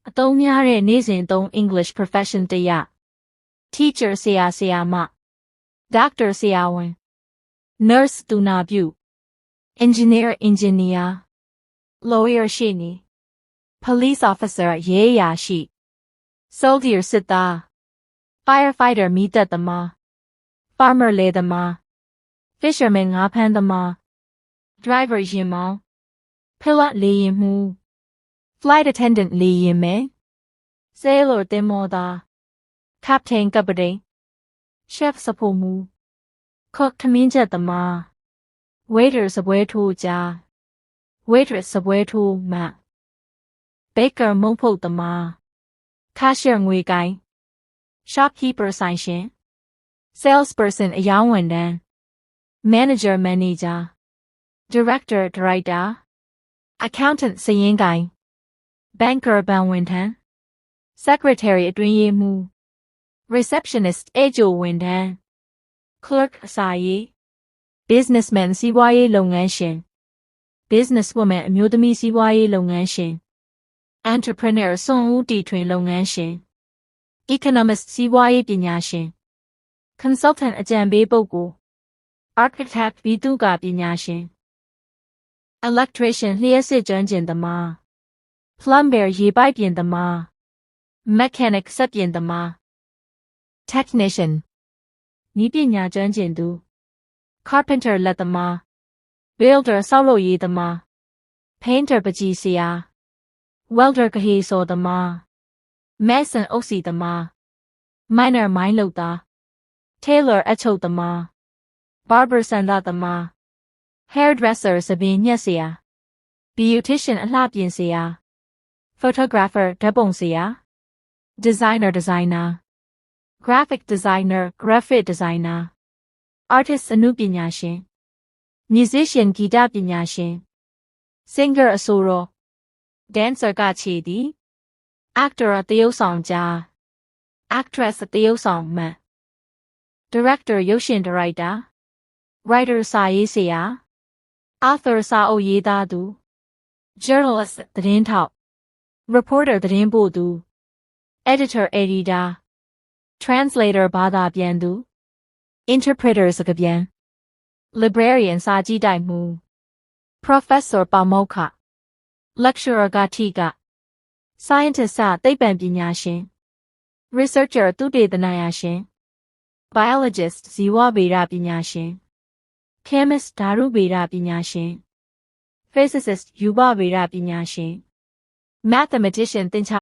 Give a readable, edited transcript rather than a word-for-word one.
အသုံးများတဲ့နေ့စဉ်သုံး English profession တရ Teacher ဆရာဆရာမ Doctor ဆရာဝန် Nurse သူနာပြု Engineer engineer Lawyer ရှေ့နေ Police officer ရဲအရာရှိ Soldier စစ်သား Firefighter မီးသတ်သမား Farmer လယ်သမား Fisherman ငါးဖမ်းသမား Driver ယာဉ်မောင်း Pilot လေယာဉ်မှူး Flight attendant လေယာဉ်မယ် Sailor သင်္ဘောသား Captain ကပ္ပတိန် Chef စဖိုမှူး Cook ထမင်းချက်သမား Waiter စပွဲထိုးကြား Waitress စပွဲထိုးမ Baker မုန့်ဖုတ်သမား Cashier ငွေကိုင်း Shopkeeper ဆိုင်ရှင် Salesperson အယောင်းဝန်ထမ်း Manager manager Director ဒါရိုက်တာ Accountant စာရင်းကိုင် Banker ဘဏ်ဝန်ထမ်း Secretary အတွင်းရေးမှူး Receptionist ဧည့်ကြိုဝန်ထမ်း Clerk အစာရေး Businessman စီးပွားရေးလုပ်ငန်းရှင် Businesswoman အမျိုးသမီးစီးပွားရေးလုပ်ငန်းရှင် Entrepreneur စွန့်ဦးတီထွင်လုပ်ငန်းရှင် Economist စီးပွားရေးပညာရှင် Consultant အကြံပေးပုဂ္ဂိုလ် Architect ဗိသုကာပညာရှင် Electrician လျှပ်စစ်ကျွမ်းကျင်သမား Plumber ရေပိုက်ပြင်သမား Mechanic စက်ပြင်သမား Technician နည်းပညာကျွမ်းကျင်သူ Carpenter လက်သမား Builder ဆောက်လုပ်ရေးသမား Painter ပန်းချီဆရာ Welder ကဟေဆော်သမား Mason အုတ်စီသမား Miner မိုင်းလုပ်သား Tailor အချုပ်သမား Barber ဆန်သသမား Hairdresser ဆံပင်ညှက်ဆရာ Beautician အလှပြင်ဆရာ Photographer ဓာတ်ပုံဆရာ Designer designer Graphic designer graphic designer Artist အနုပညာရှင် Musician ဂီတပညာရှင် Singer အဆိုတော် Dancer ကခြေသည် Actor သရုပ်ဆောင်ကြား Actress သရုပ်ဆောင်မ Director ရုပ်ရှင်ဒါရိုက်တာ Writer စာရေးဆရာ Author စာအုပ်ရေးသားသူ Journalist သတင်းထောက် Reporter သတင်းပို့သူ Editor editor Translator ဘာသာပြန်သူ Interpreter စကားပြန် Librarian စာကြည့်တိုက်မှူး Professor ပါမောက္ခ Lecturer ကထိက Scientist သိပ္ပံပညာရှင် Researcher သုတေသနရာရှင် Biologist ဇီဝဗေဒပညာရှင် Chemist ဓာတုဗေဒပညာရှင် Physicist ရူပဗေဒပညာရှင် Mathematician သင်္ချာ